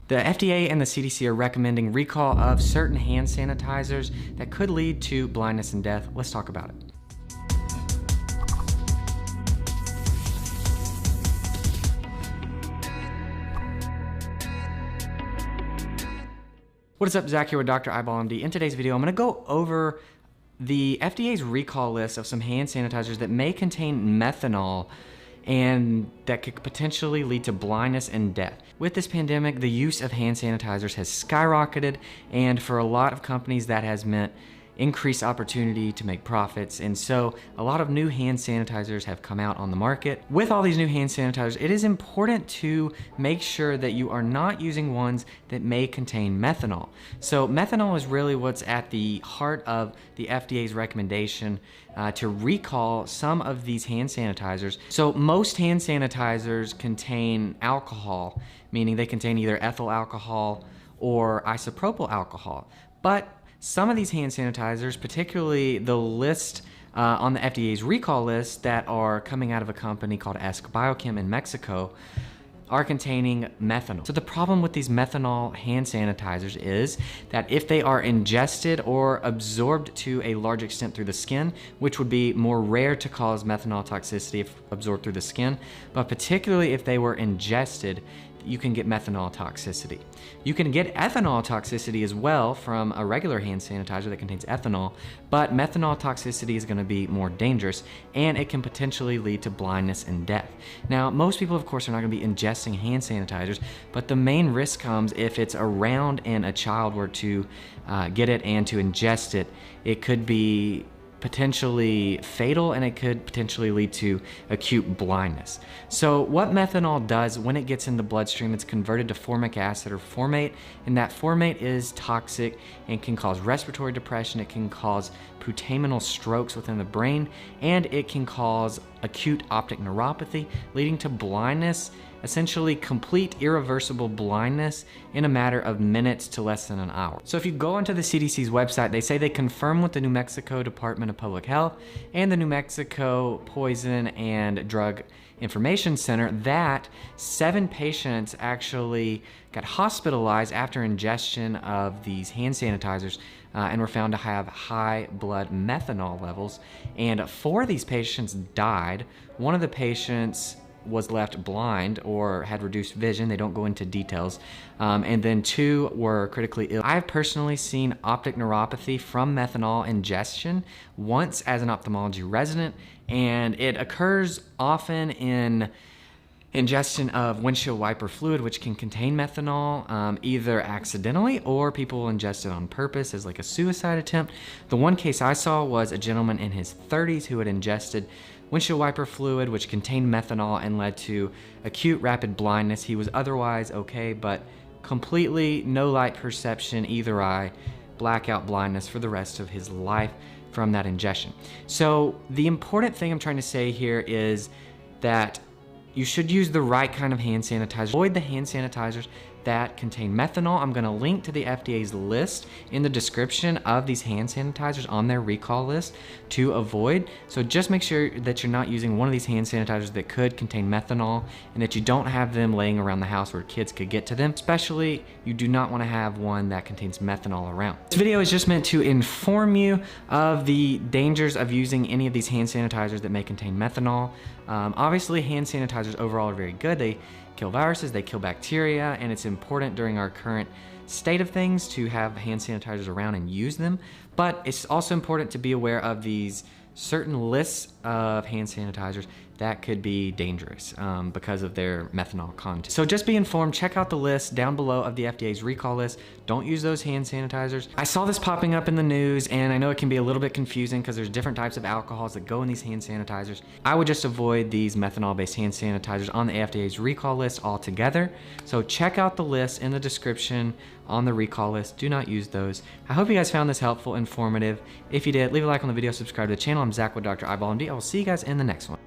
The FDA and the CDC are recommending recall of certain hand sanitizers that could lead to blindness and death. Let's talk about it. What is up, Zach here with Dr. Eyeball MD. In today's video, I'm going to go over the FDA's recall list of some hand sanitizers that may contain methanol and that could potentially lead to blindness and death. With this pandemic, the use of hand sanitizers has skyrocketed, and for a lot of companies that has meant increased opportunity to make profits, and so a lot of new hand sanitizers have come out on the market. With all these new hand sanitizers, it is important to make sure that you are not using ones that may contain methanol. So methanol is really what's at the heart of the FDA's recommendation to recall some of these hand sanitizers. So most hand sanitizers contain alcohol, meaning they contain either ethyl alcohol or isopropyl alcohol. But some of these hand sanitizers, particularly the list on the FDA's recall list that are coming out of a company called Esk Biochem in Mexico, are containing methanol. So the problem with these methanol hand sanitizers is that if they are ingested or absorbed to a large extent through the skin, which would be more rare to cause methanol toxicity if absorbed through the skin, but particularly if they were ingested, you can get methanol toxicity. You can get ethanol toxicity as well from a regular hand sanitizer that contains ethanol, but methanol toxicity is going to be more dangerous, and it can potentially lead to blindness and death. Now, most people, of course, are not going to be ingesting hand sanitizers, but the main risk comes if it's around and a child were to get it and to ingest it. It could be potentially fatal, and it could potentially lead to acute blindness. So what methanol does when it gets in the bloodstream, it's converted to formic acid or formate, and that formate is toxic and can cause respiratory depression, it can cause putamental strokes within the brain, and it can cause acute optic neuropathy, leading to blindness, essentially complete irreversible blindness in a matter of minutes to less than an hour. So if you go onto the CDC's website, they say they confirm with the New Mexico Department of Public Health and the New Mexico Poison and Drug Information Center that 7 patients actually got hospitalized after ingestion of these hand sanitizers and were found to have high blood methanol levels. And 4 of these patients died. One of the patients was left blind or had reduced vision. They don't go into details. And then 2 were critically ill. I've personally seen optic neuropathy from methanol ingestion once as an ophthalmology resident, and it occurs often in ingestion of windshield wiper fluid, which can contain methanol, either accidentally or people will ingest it on purpose as like a suicide attempt. The one case I saw was a gentleman in his 30s who had ingested windshield wiper fluid, which contained methanol and led to acute rapid blindness. He was otherwise okay, but completely no light perception, either eye, blackout blindness for the rest of his life from that ingestion. So the important thing I'm trying to say here is that you should use the right kind of hand sanitizer. Avoid the hand sanitizers that contain methanol. I'm gonna link to the FDA's list in the description of these hand sanitizers on their recall list to avoid. So just make sure that you're not using one of these hand sanitizers that could contain methanol, and that you don't have them laying around the house where kids could get to them. Especially, you do not wanna have one that contains methanol around. This video is just meant to inform you of the dangers of using any of these hand sanitizers that may contain methanol. Obviously, hand sanitizers overall are very good. They kill viruses, they kill bacteria, and it's important during our current state of things to have hand sanitizers around and use them. But it's also important to be aware of these certain lists of hand sanitizers that could be dangerous because of their methanol content. So just be informed, check out the list down below of the FDA's recall list. Don't use those hand sanitizers. I saw this popping up in the news, and I know it can be a little bit confusing because there's different types of alcohols that go in these hand sanitizers. I would just avoid these methanol-based hand sanitizers on the FDA's recall list altogether. So check out the list in the description on the recall list. Do not use those. I hope you guys found this helpful, informative. If you did, leave a like on the video, subscribe to the channel. I'm Zach with Dr. Eyeball MD. I will see you guys in the next one.